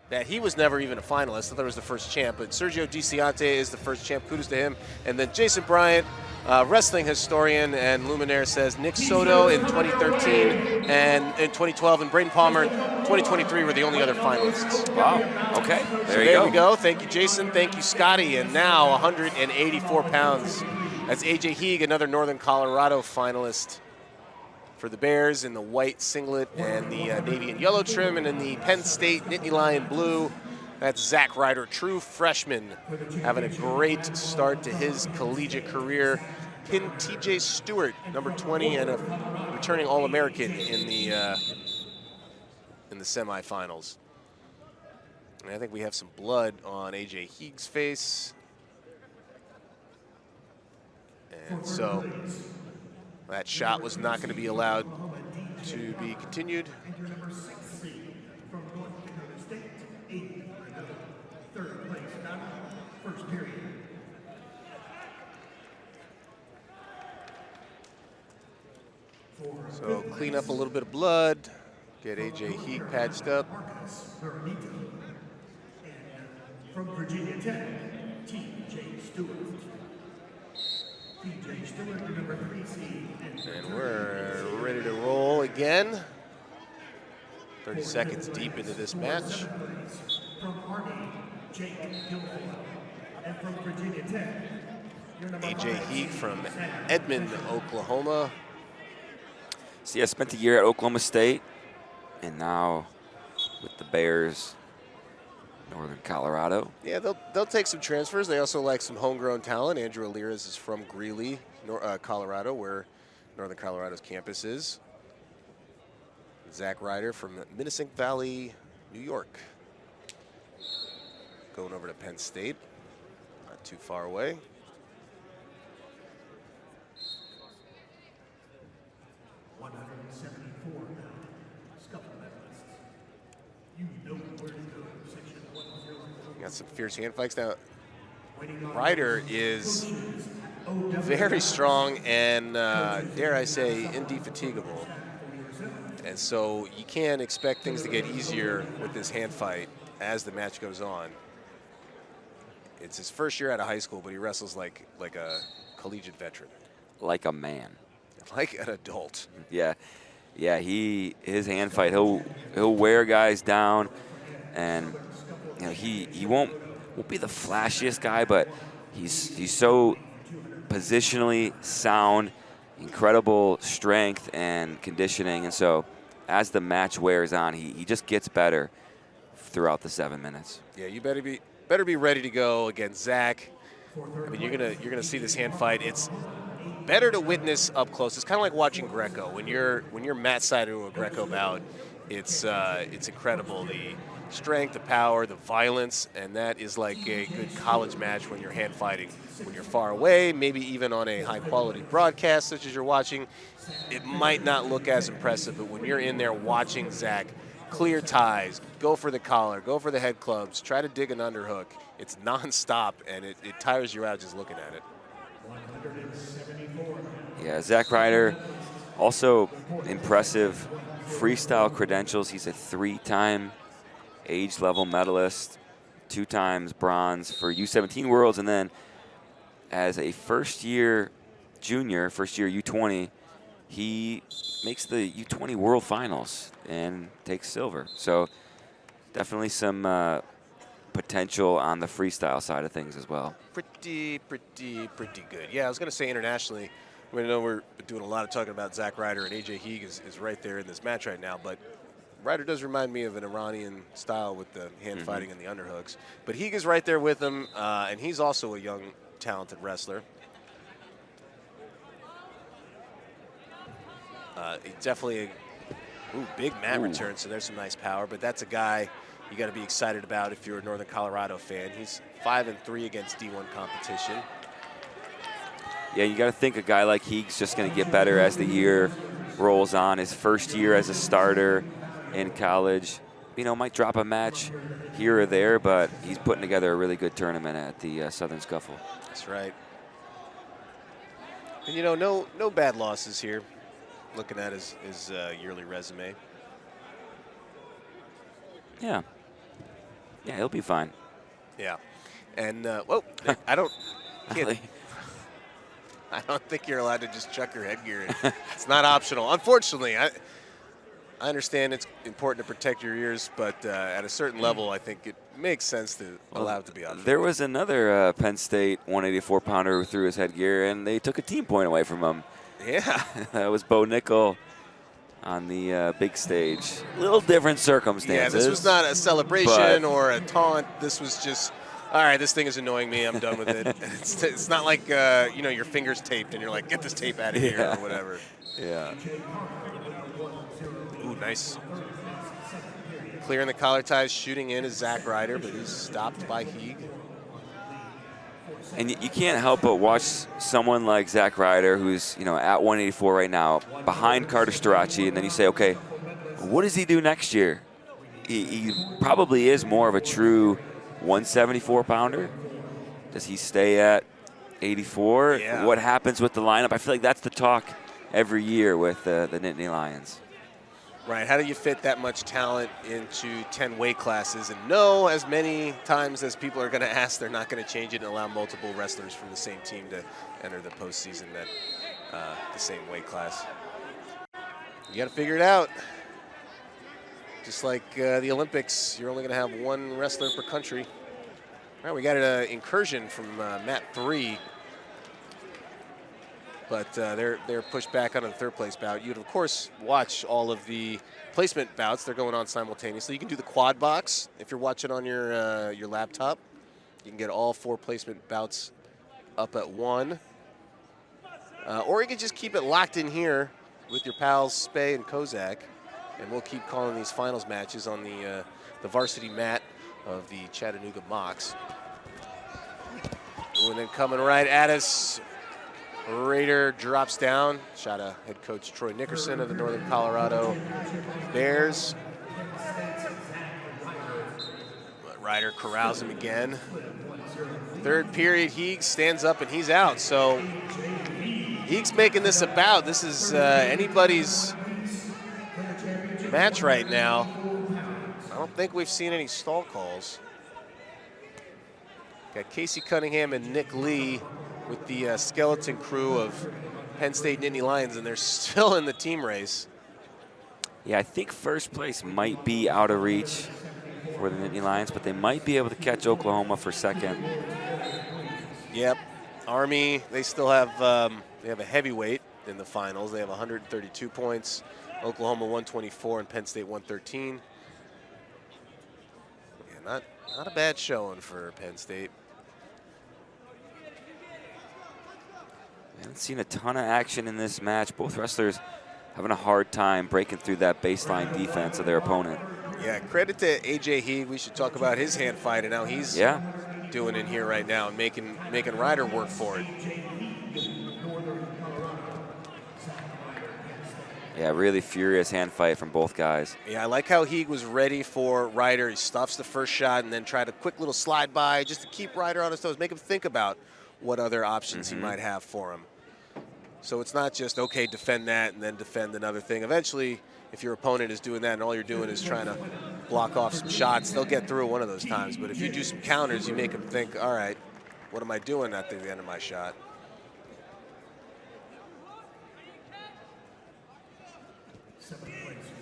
that he was never even a finalist. I thought it was the first champ, but Sergio DiCiante is the first champ. Kudos to him. And then Jason Bryant, wrestling historian and luminaire, says Nick Soto in 2013 and in 2012 and Braden Palmer in 2023 were the only other finalists. Wow. Okay. There we go. Thank you, Jason. Thank you, Scotty. And now 184 pounds. That's AJ Heeg, another Northern Colorado finalist for the Bears in the white singlet and the navy and yellow trim, and in the Penn State Nittany Lion blue, that's Zach Ryder, true freshman, having a great start to his collegiate career. Pinned TJ Stewart, number 20, and a returning All-American in the semifinals. And I think we have some blood on AJ Heeg's face. And so that shot was not going to be allowed to be continued. So clean up a little bit of blood, get AJ Heeg patched up. From Virginia Tech, TJ Stewart. TJ Stewart, number 3 seed. And we're ready to roll again. 30 seconds deep into this match. From Army, Jake Guilfoyle. And from Virginia Tech, AJ Heeg from Edmond, Oklahoma. See, I spent a year at Oklahoma State, and now with the Bears, Northern Colorado. Yeah, they'll take some transfers. They also like some homegrown talent. Andrew Alirez is from Greeley, Colorado, where Northern Colorado's campus is. Zach Ryder from Minnesink Valley, New York. Going over to Penn State, not too far away. Got some fierce hand fights. Now, Ryder is very strong and, dare I say, indefatigable. And so you can't expect things to get easier with this hand fight as the match goes on. It's his first year out of high school, but he wrestles like a collegiate veteran. Like a man. Like an adult. Yeah. Yeah, his hand fight, he'll wear guys down, and you know, he won't be the flashiest guy, but he's so positionally sound, incredible strength and conditioning, and so as the match wears on, he just gets better throughout the 7 minutes. Yeah, you better be ready to go against Zach. I mean, you're gonna see this hand fight. It's better to witness up close. It's kind of like watching Greco. When you're mat side to a Greco bout, it's incredible. The strength, the power, the violence, and that is like a good college match when you're hand fighting. When you're far away, maybe even on a high quality broadcast such as you're watching, it might not look as impressive, but when you're in there watching Zach clear ties, go for the collar, go for the head clubs, try to dig an underhook, it's nonstop, and it tires you out just looking at it. Yeah, Zach Ryder, also impressive freestyle credentials. He's a 3-time age level medalist, 2 times bronze for U17 Worlds, and then as a first-year junior, first-year U20, he makes the U20 World Finals and takes silver. So definitely some potential on the freestyle side of things as well. Pretty good. Yeah, I was going to say internationally. I know we're doing a lot of talking about Zach Ryder, and AJ Heeg is right there in this match right now, but Ryder does remind me of an Iranian style with the hand fighting and the underhooks. But Heeg is right there with him, and he's also a young, talented wrestler. Definitely a big mat return, so there's some nice power, but that's a guy you got to be excited about if you're a Northern Colorado fan. He's 5-3 against D1 competition. Yeah, you got to think a guy like Heeg's just going to get better as the year rolls on. His first year as a starter in college, might drop a match here or there, but he's putting together a really good tournament at the Southern Scuffle. That's right. And no bad losses here. Looking at his yearly resume. Yeah. Yeah, he'll be fine. Yeah. And, whoa, I don't think you're allowed to just chuck your headgear in. It's not optional. Unfortunately, I understand it's important to protect your ears, but at a certain level, I think it makes sense to allow it to be optional. There was another Penn State 184-pounder who threw his headgear, and they took a team point away from him. Yeah. That was Bo Nickel on the big stage. A little different circumstances. Yeah, this was not a celebration or a taunt. This was just, all right, this thing is annoying me. I'm done with it. It's not like, you know, your finger's taped and you're like, get this tape out of here or whatever. Yeah. Ooh, nice. Clearing the collar ties, shooting in is Zack Ryder, but he's stopped by Heeg. And you can't help but watch someone like Zack Ryder, who's, you know, at 184 right now, behind Carter Starace, and then you say, okay, what does he do next year? He probably is more of a true 174-pounder. Does he stay at 84? Yeah. What happens with the lineup? I feel like that's the talk every year with the Nittany Lions. Right, how do you fit that much talent into 10 weight classes? And no, as many times as people are going to ask, they're not going to change it and allow multiple wrestlers from the same team to enter the postseason at the same weight class. You got to figure it out. Just like the Olympics, you're only going to have one wrestler per country. All right, we got an incursion from Mat 3. But they're pushed back onto the third place bout. You'd, of course, watch all of the placement bouts. They're going on simultaneously. You can do the quad box if you're watching on your laptop. You can get all 4 placement bouts up at one. Or you can just keep it locked in here with your pals Spey and Kozak. And we'll keep calling these finals matches on the varsity mat of the Chattanooga Mocs. Ooh, and then coming right at us, Raider drops down. Shot of head coach Troy Nickerson of the Northern Colorado Bears. But Ryder corrals him again. Third period, Heeg stands up and he's out. So Heeg's making this a bout. This is anybody's match right now. I don't think we've seen any stall calls. Got Casey Cunningham and Nick Lee with the skeleton crew of Penn State Nittany Lions, and they're still in the team race. Yeah, I think first place might be out of reach for the Nittany Lions, but they might be able to catch Oklahoma for second. Yep. Army, they still have they have a heavyweight in the finals. They have 132 points. Oklahoma 124 and Penn State 113. Yeah, not a bad showing for Penn State. I haven't seen a ton of action in this match. Both wrestlers having a hard time breaking through that baseline defense of their opponent. Yeah, credit to AJ Heeg. We should talk about his hand fight and how he's doing in here right now and making Ryder work for it. Yeah, really furious hand fight from both guys. Yeah, I like how Heeg was ready for Ryder. He stuffs the first shot and then tried a quick little slide by just to keep Ryder on his toes, make him think about what other options he might have for him. So it's not just, okay, defend that and then defend another thing. Eventually, if your opponent is doing that and all you're doing is trying to block off some shots, they'll get through one of those times. But if you do some counters, you make them think, all right, what am I doing at the end of my shot?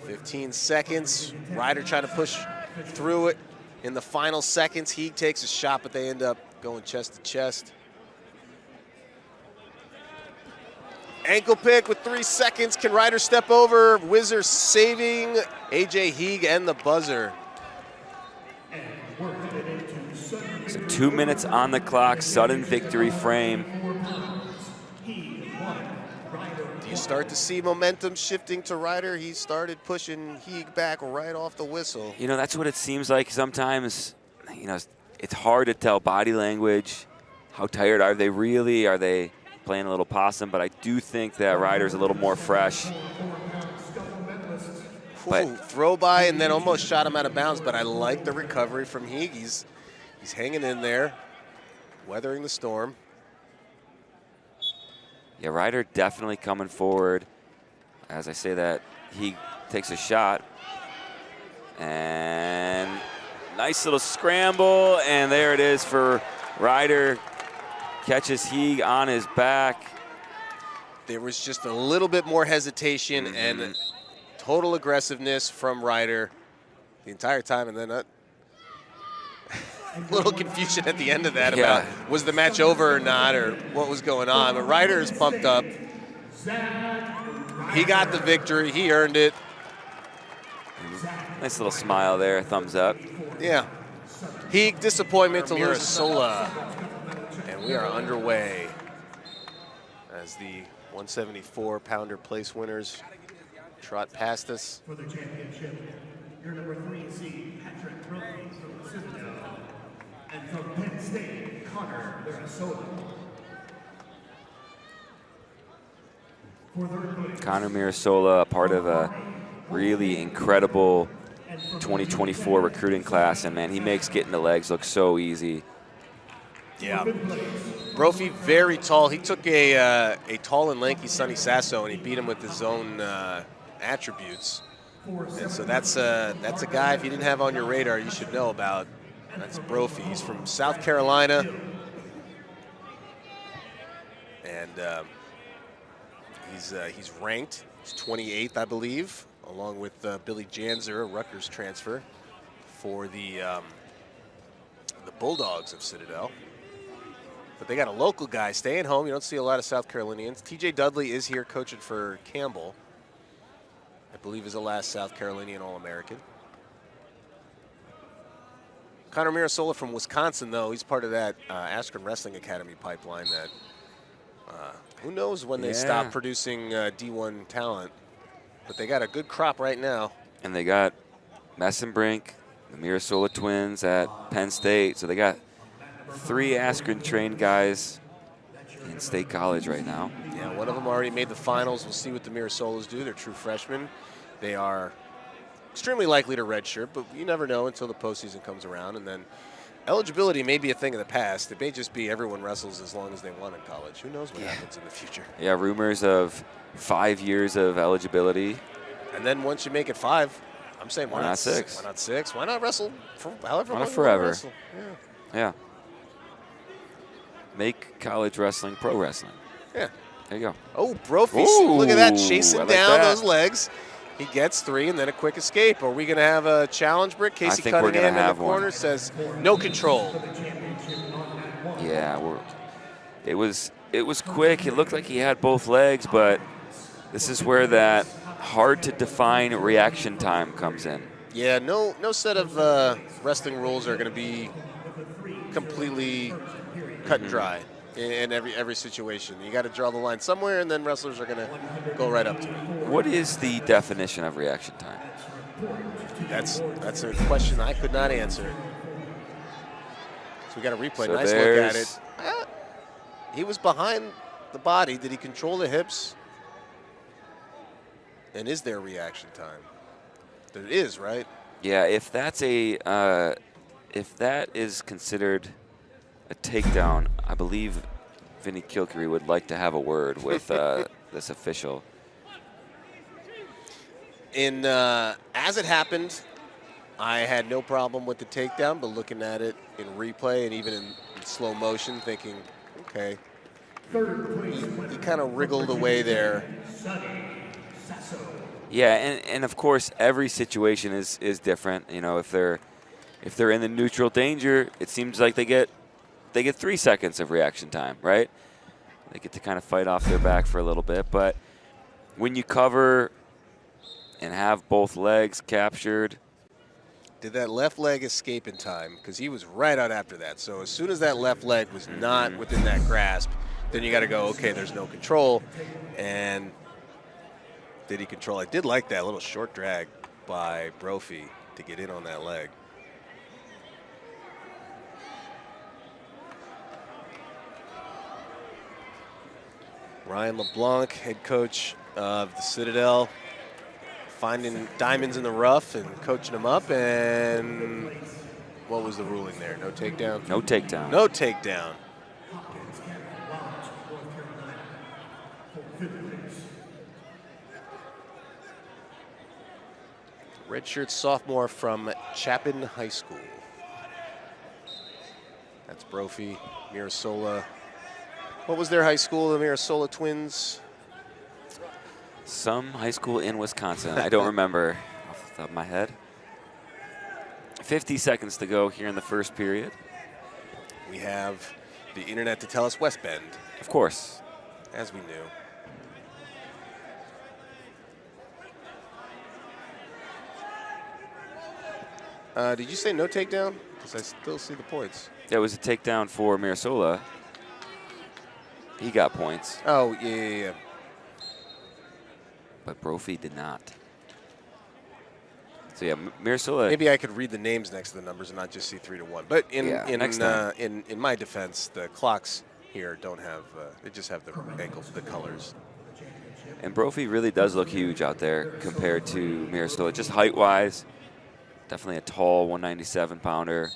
"15 seconds. Ryder trying to push through it in the final seconds. Heeg takes a shot, but they end up going chest to chest. Ankle pick with 3 seconds. Can Ryder step over? Whizzer saving AJ Heeg and the buzzer. So 2 minutes on the clock, sudden victory frame. Do you start to see momentum shifting to Ryder? He started pushing Heeg back right off the whistle. You know, that's what it seems like sometimes. You know, it's hard to tell body language. How tired are they really? Are they playing a little possum? But I do think that Ryder's a little more fresh. Ooh, throw by and then almost shot him out of bounds, but I like the recovery from Heeg. He's hanging in there, weathering the storm. Yeah, Ryder definitely coming forward. As I say that, he takes a shot. And Nice little scramble, and there it is for Ryder. Catches Heeg on his back. There was just a little bit more hesitation and total aggressiveness from Ryder the entire time, and then a little confusion at the end of that about was the match over or not, or what was going on. But Ryder is pumped up. He got the victory. He earned it. Nice little smile there, thumbs up. Yeah. Heeg, disappointment to lose Sola. And we are underway as the 174-pounder place winners trot past us. For the championship, your number 3 seed, Patrick Brophy from Citadel. And from Penn State, Connor Mirasola. Connor Mirasola, a part of a really incredible 2024 recruiting class, and man, he makes getting the legs look so easy. Yeah. Brophy, very tall. He took a tall and lanky Sonny Sasso, and he beat him with his own attributes. And so that's a guy, if you didn't have on your radar, you should know about. That's Brophy. He's from South Carolina. And he's ranked. He's 28th, I believe, along with Billy Janzer, a Rutgers transfer, for the Bulldogs of Citadel. But they got a local guy staying home. You don't see a lot of South Carolinians. TJ Dudley is here coaching for Campbell. I believe is the last South Carolinian All-American. Connor Mirasola from Wisconsin, though, he's part of that Askren Wrestling Academy pipeline that who knows when they stop producing D1 talent. But they got a good crop right now. And they got Messenbrink, the Mirasola twins at Penn State. So they got 3 Askren-trained guys in State College right now. Yeah, one of them already made the finals. We'll see what the Mirasolas do. They're true freshmen. They are extremely likely to redshirt, but you never know until the postseason comes around. And then eligibility may be a thing of the past. It may just be everyone wrestles as long as they want in college. Who knows what happens in the future? Yeah, rumors of 5 years of eligibility. And then once you make it 5, I'm saying why not 6? Why not 6? Why not wrestle for however long forever. you want to wrestle? Yeah. Make college wrestling pro wrestling. Yeah. There you go. Oh, Brophy. Look at that, chasing down those legs. He gets 3 and then a quick escape. Are we going to have a challenge, Brick? Casey Cunningham in the corner says no control. Yeah, it was quick. It looked like he had both legs, but this is where that hard to define reaction time comes in. Yeah, no set of wrestling rules are going to be completely cut and dry in every situation. You got to draw the line somewhere, and then wrestlers are going to go right up to it. What is the definition of reaction time? That's a question I could not answer. So we got a replay. So nice look at it. He was behind the body. Did he control the hips? And is there reaction time? There is, right? Yeah, if that is considered a takedown, I believe Vinny Kilkery would like to have a word with this official. As it happened, I had no problem with the takedown, but looking at it in replay and even in slow motion, thinking, okay, he kind of wriggled away there. Yeah, and of course every situation is different. You know, if they're in the neutral danger, it seems like they get 3 seconds of reaction time, right? They get to kind of fight off their back for a little bit, but when you cover and have both legs captured. Did that left leg escape in time? Because he was right out after that. So as soon as that left leg was not within that grasp, then you got to go, okay, there's no control. And did he control? I did like that little short drag by Brophy to get in on that leg. Ryan LeBlanc, head coach of the Citadel, finding diamonds in the rough and coaching them up. And what was the ruling there? No takedown? No takedown. No takedown. Redshirt sophomore from Chapin High School. That's Brophy, Mirasola. What was their high school, the Mirasola twins? Some high school in Wisconsin. I don't remember off the top of my head. 50 seconds to go here in the first period. We have the internet to tell us West Bend. Of course. As we knew. Did you say no takedown? Because I still see the points. That was a takedown for Mirasola. He got points. Oh, yeah. But Brophy did not. So yeah, Mirasola. Maybe I could read the names next to the numbers and not just see 3-1. But in my defense, the clocks here don't have. They just have the ankles, the colors. And Brophy really does look huge out there compared to Mirasola, just height-wise. Definitely a tall 197-pounder.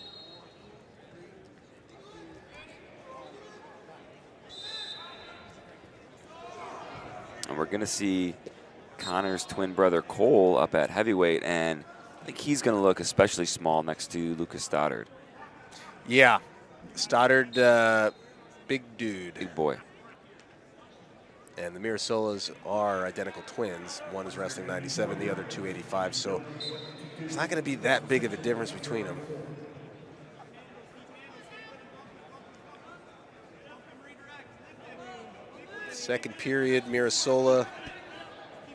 And we're going to see Connor's twin brother Cole up at heavyweight, and I think he's going to look especially small next to Lucas Stoddard. Yeah, Stoddard, big dude. Big boy. And the Mirasolas are identical twins. One is wrestling 97, the other 285. So it's not going to be that big of a difference between them. Second period, Mirasola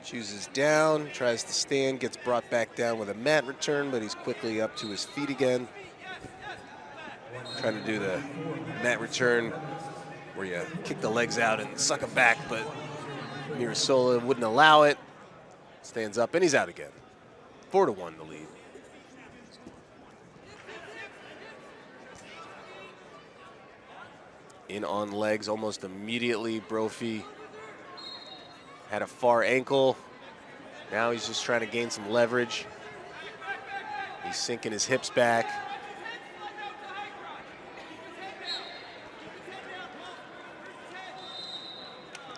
chooses down, tries to stand, gets brought back down with a mat return, but he's quickly up to his feet again. Trying to do the mat return where you kick the legs out and suck them back, but Mirasola wouldn't allow it. Stands up and he's out again. 4-1 the lead. In on legs almost immediately. Brophy had a far ankle. Now he's just trying to gain some leverage. He's sinking his hips back.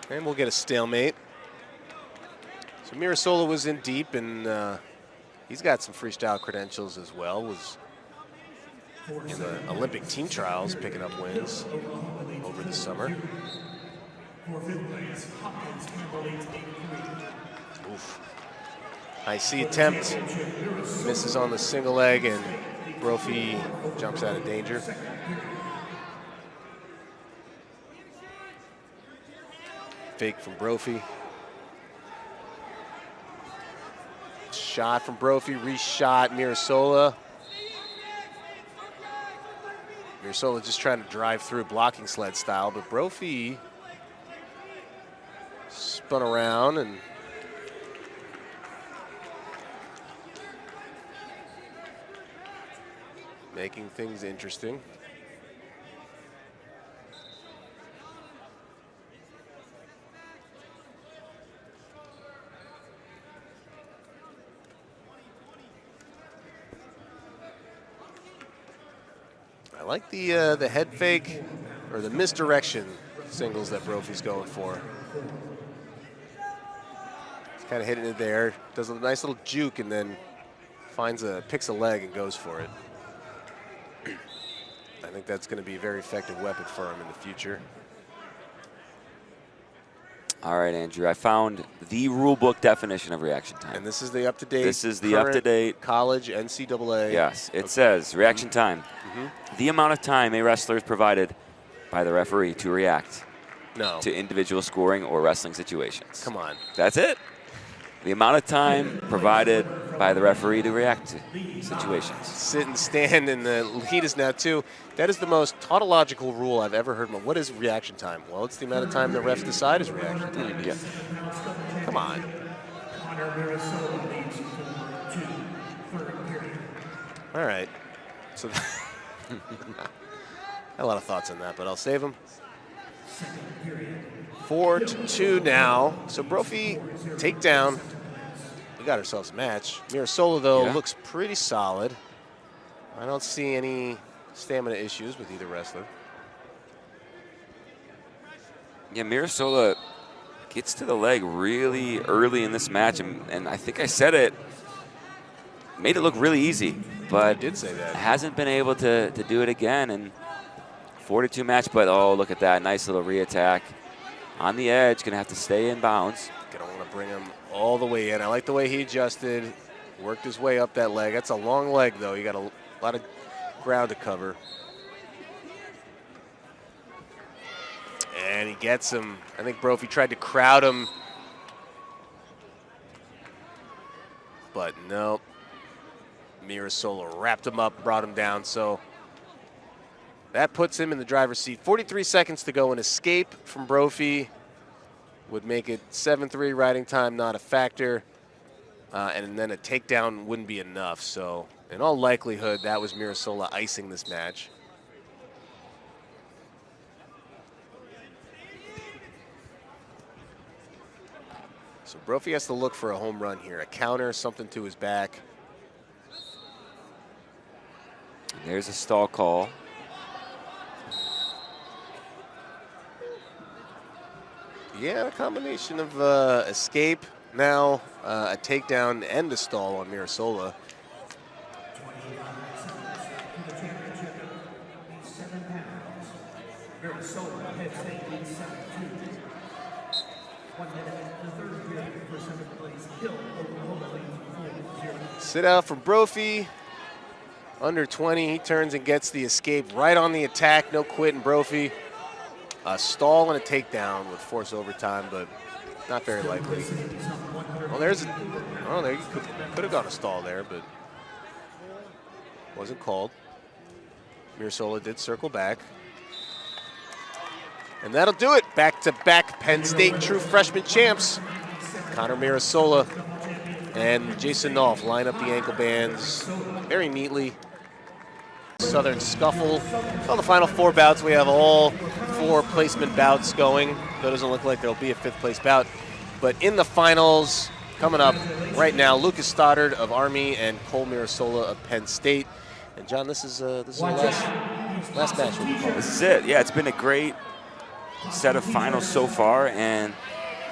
And we'll get a stalemate. So Mirasola was in deep, and he's got some freestyle credentials as well. Was in the Olympic team trials, picking up wins over the summer. Oof. High C attempt, misses on the single leg, and Brophy jumps out of danger. Fake from Brophy. Shot from Brophy, reshot Mirasola. Mirasola just trying to drive through blocking sled style, but Brophy spun around and making things interesting. I like the head fake or the misdirection singles that Brophy's going for. He's kind of hitting it there, does a nice little juke, and then picks a leg and goes for it. I think that's going to be a very effective weapon for him in the future. All right, Andrew, I found the rule book definition of reaction time. And this is the up-to-date. This is the up-to-date college NCAA. Yes, it says reaction time. The amount of time a wrestler is provided by the referee to react to individual scoring or wrestling situations. Come on. That's it. The amount of time provided by the referee to react to situations. Sit and stand, and the lead is now 2. That is the most tautological rule I've ever heard. What is reaction time? Well, it's the amount of time the refs decide is reaction time. Yeah. Come on. All right. So a lot of thoughts on that, but I'll save them. 4-2 now. So Brophy takedown. We got ourselves a match. Mirasola, though, looks pretty solid. I don't see any stamina issues with either wrestler. Yeah, Mirasola gets to the leg really early in this match, and I think I said it, made it look really easy, but I did say that. hasn't been able to do it again. And 4-2 match, but oh, look at that. Nice little re-attack. On the edge, gonna have to stay in bounds. Gonna want to bring him all the way in. I like the way he adjusted, worked his way up that leg. That's a long leg, though. You got a lot of ground to cover. And he gets him. I think Brophy tried to crowd him, but nope. Mirasola wrapped him up, brought him down. So that puts him in the driver's seat. 43 seconds to go. An escape from Brophy would make it 7-3 riding time, not a factor. And then a takedown wouldn't be enough. So in all likelihood, that was Mirasola icing this match. So Brophy has to look for a home run here, a counter, something to his back. There's a stall call. Yeah, a combination of escape, now a takedown and a stall on Mirasola. Sit out from Brophy. Under 20, he turns and gets the escape right on the attack. No quitting Brophy. A stall and a takedown would force overtime, but not very likely. Well, there you could have gone a stall there, but wasn't called. Mirasola did circle back. And that'll do it. Back-to-back Penn State true freshman champs. Connor Mirasola and Jason Nolf line up the ankle bands very neatly. Southern Scuffle. On the final 4 bouts, we have all 4 placement bouts going. Though it doesn't look like there'll be a 5th place bout. But in the finals, coming up right now, Lucas Stoddard of Army and Cole Mirasola of Penn State. And John, this is the last match we'll be calling. This is it. Yeah, it's been a great set of finals so far, and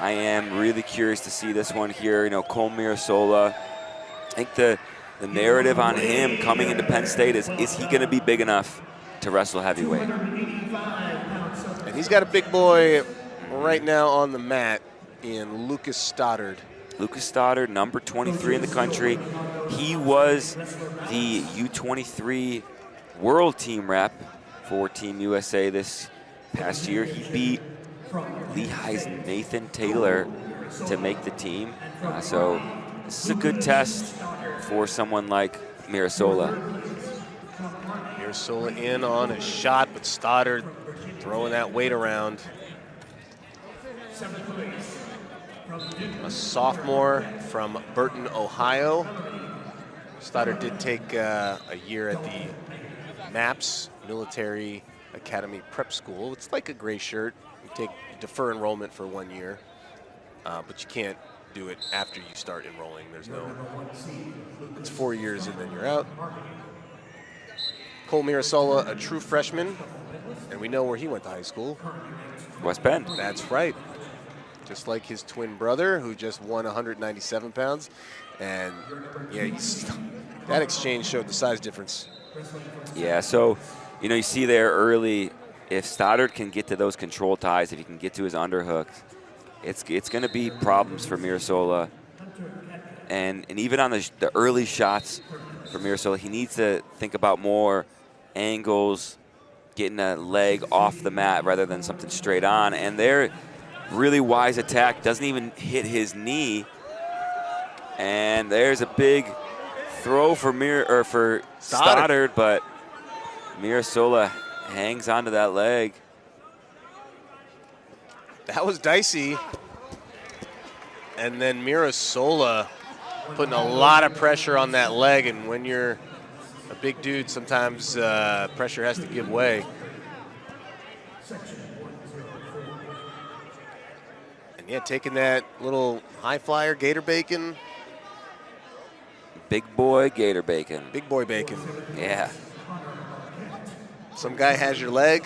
I am really curious to see this one here. You know, Cole Mirasola, I think the narrative on him coming into Penn State is he going to be big enough to wrestle heavyweight? And he's got a big boy right now on the mat in Lucas Stoddard. Lucas Stoddard, number 23 in the country. He was the U23 World Team rep for Team USA this past year. He beat Lehigh's Nathan Taylor to make the team. So this is a good test for someone like Mirasola. Mirasola in on a shot, but Stoddard throwing that weight around. A sophomore from Burton, Ohio. Stoddard did take a year at the MAPS Military Academy Prep School. It's like a gray shirt. You defer enrollment for 1 year, but you can't do it after you start enrolling. It's 4 years and then you're out. Cole Mirasola, a true freshman, and we know where he went to high school. West Penn. That's right. Just like his twin brother, who just won 197 pounds. And yeah, that exchange showed the size difference. Yeah, so, you know, you see there early, if Stoddard can get to those control ties, if he can get to his underhooks, it's going to be problems for Mirasola. And even on the early shots for Mirasola, he needs to think about more angles, getting a leg off the mat rather than something straight on. And their really wise attack doesn't even hit his knee. And there's a big throw for Stoddard, but Mirasola hangs onto that leg. That was dicey. And then Mirasola putting a lot of pressure on that leg, and when you're a big dude, sometimes pressure has to give way. And yeah, taking that little high flyer, Gator Bacon. Big boy Gator Bacon. Big boy bacon. Yeah. Some guy has your leg.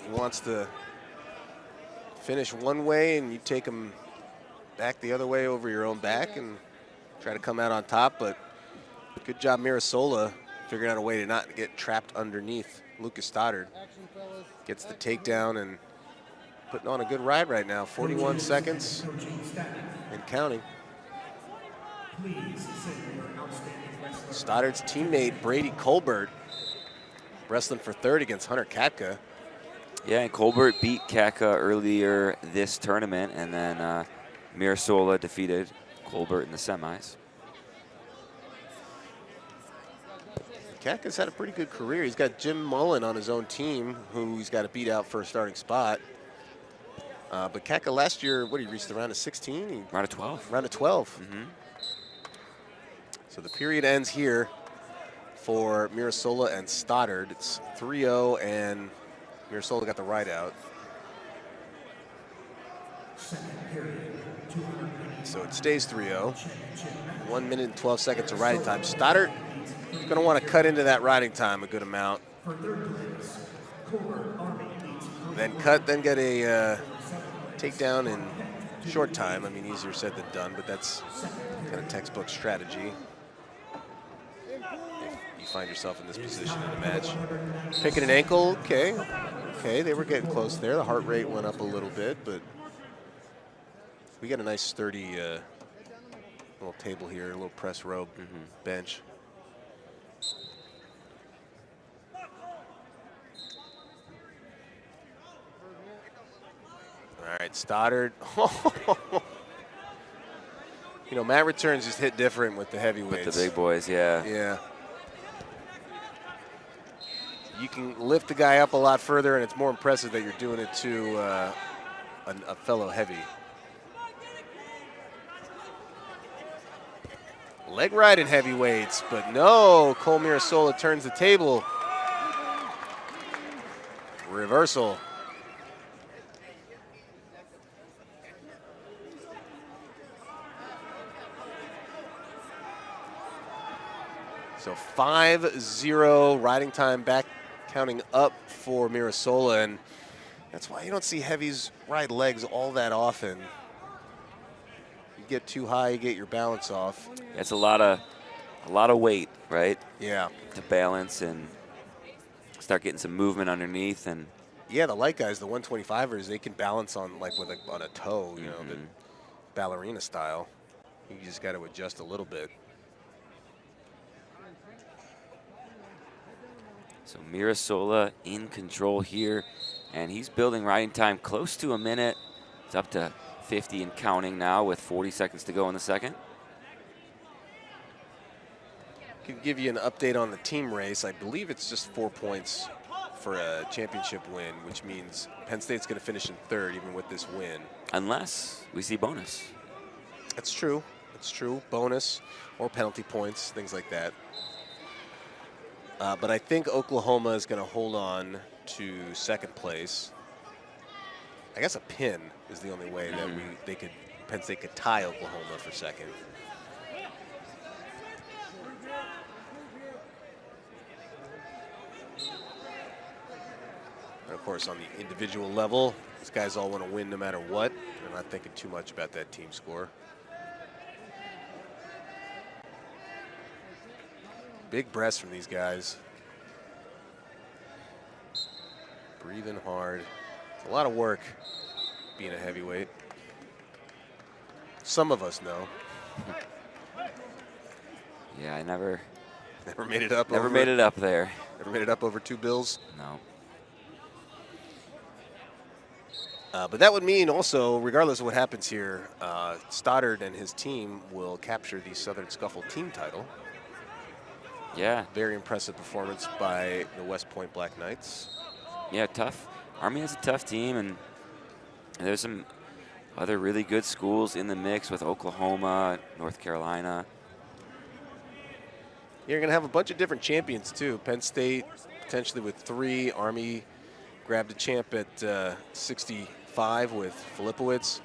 He wants to finish one way, and you take him back the other way over your own back and try to come out on top. But good job, Mirasola, figuring out a way to not get trapped underneath Lucas Stoddard. Gets the takedown and putting on a good ride right now. 41 seconds and counting. Stoddard's teammate Brady Colbert wrestling for third against Hunter Katka. Yeah, and Colbert beat Katka earlier this tournament, and then Mirasola defeated Colbert in the semis. Katka's had a pretty good career. He's got Jim Mullen on his own team, who he's got to beat out for a starting spot. But Katka last year, what, he reached the round of 16? Round of 12. Round of 12. Mm-hmm. So the period ends here for Mirasola and Stoddard. It's 3-0, and Mirasola got the ride out. So it stays 3-0. 1 minute and 12 seconds of riding time. Stoddard is going to want to cut into that riding time a good amount. Then cut, then get a takedown in short time. I mean, easier said than done, but that's kind of textbook strategy if you find yourself in this position in a match. Picking an ankle, okay, they were getting close there. The heart rate went up a little bit, but we got a nice sturdy little table here, a little press row bench. All right, Stoddard. You know, mat returns just hit different with the heavyweights. With the big boys, yeah. Yeah. You can lift the guy up a lot further, and it's more impressive that you're doing it to a fellow heavy. Leg ride in heavyweights, but no, Cole Mirasola turns the table. Reversal. So 5-0 riding time back, counting up for Mirasola, and that's why you don't see heavies ride legs all that often. You get too high, you get your balance off. It's a lot of weight, right? Yeah. To balance and start getting some movement underneath, and yeah, the light guys, the 125ers, they can balance on like with on a toe, you know, the ballerina style. You just got to adjust a little bit. So Mirasola in control here, and he's building riding time close to a minute. It's up to 50 and counting now with 40 seconds to go in the second. Can give you an update on the team race. I believe it's just 4 points for a championship win, which means Penn State's going to finish in third even with this win. Unless we see bonus. That's true. That's true. Bonus or penalty points, things like that. But I think Oklahoma is going to hold on to second place. I guess a pin is the only way that Penn State could tie Oklahoma for second. And of course, on the individual level, these guys all want to win no matter what. They're not thinking too much about that team score. Big breaths from these guys. Breathing hard. It's a lot of work being a heavyweight. Some of us know. Yeah, I never made it up. Never made it up there. Never made it up over 2 bills. No. But that would mean also, regardless of what happens here, Stoddard and his team will capture the Southern Scuffle team title. Yeah. Very impressive performance by the West Point Black Knights. Yeah, tough. Army is a tough team, and there's some other really good schools in the mix with Oklahoma, North Carolina. You're going to have a bunch of different champions, too. Penn State, potentially with 3. Army grabbed a champ at 65 with Filipowicz.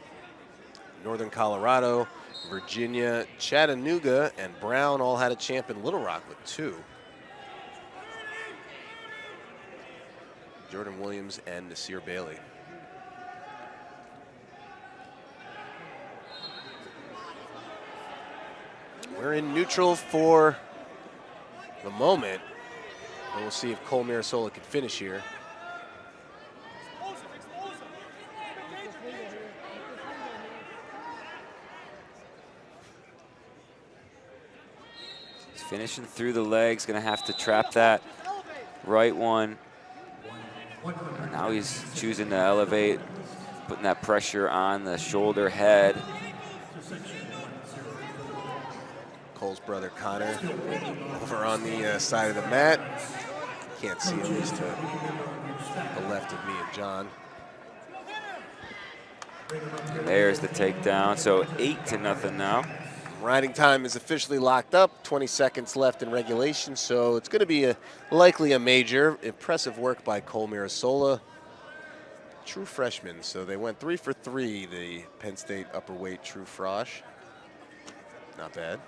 Northern Colorado, Virginia, Chattanooga, and Brown all had a champ in Little Rock with 2. Jordan Williams and Nasir Bailey. We're in neutral for the moment. And we'll see if Cole Mirasola can finish here. He's finishing through the legs, gonna have to trap that right one. And now he's choosing to elevate, putting that pressure on the shoulder head. Cole's brother Connor over on the side of the mat. Can't see him, he's to the left of me and John. And there's the takedown, so 8-0 now. Riding time is officially locked up, 20 seconds left in regulation, so it's gonna be likely a major. Impressive work by Cole Mirasola. True freshman, so they went 3 for 3, the Penn State upper weight true frosh. Not bad.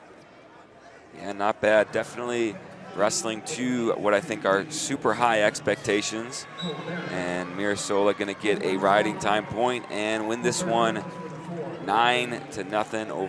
Yeah, not bad. Definitely wrestling to what I think are super high expectations. And Mirasola gonna get a riding time point and win this one 9-0 over